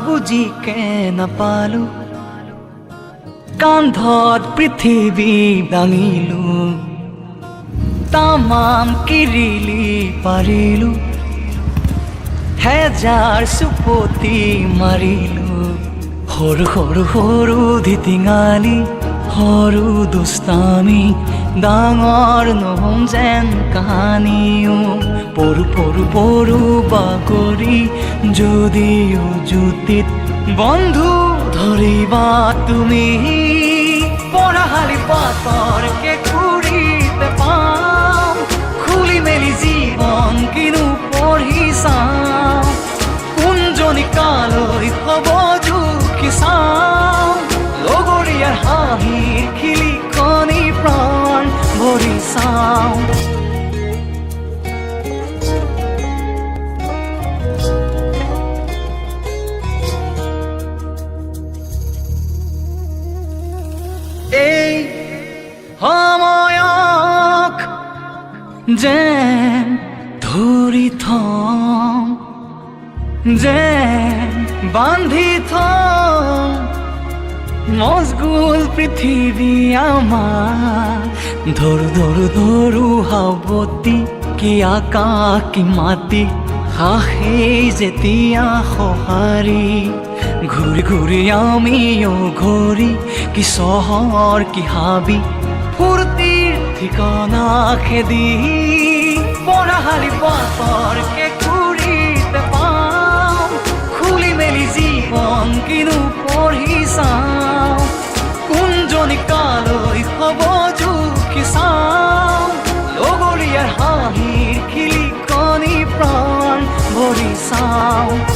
বুজিকে নাপালো কান্ধত পৃথিৱী দাঙিলো তামাম কিৰিলি পাৰিলো হেজাৰ চুপতি মাৰিলো সৰু সৰু সৰু ধিটিঙালি সৰু দুষ্টামি ডাঙৰ নহম যেন কাহানিও পৰু পৰু পৰু বাগৰি যদিও জুতিত বন্ধু ধৰিবা তুমি পঢ়াশালি পাতৰ কেঁকুৰিতে পাম খুলি মেলি জীৱন কিনো পঢ়ি চাম কোনজনী কালৈ হ'ব জুখি চাম লগৰীয়াৰ হাঁহিৰ খিলিখনি প্ৰাণ ভৰি চাওঁ এই সময়ক যেন ধৰি থম যেন বান্ধি থম মজগুল পৃথিৱী আমাৰ ধৰো ধৰো ধৰো সাৱতি কি আকাশ কি মাটি হাঁহেই যেতিয়া সঁহাৰি ঘূৰি ঘূৰি আমিও ঘূৰি কি চহৰ কি হাবি ফূৰ্তিৰ ঠিকনা খেদি পঢ়াশালি পাতৰ কেঁকুৰিতে পাম খুলি মেলি জীৱন কিনো পঢ়ি চাওঁ কোনজনী কালৈ হ'ব জুখি চাওঁ লগৰীয়াৰ হাঁহিৰ খিলিখনি প্ৰাণ ভৰি চাওঁ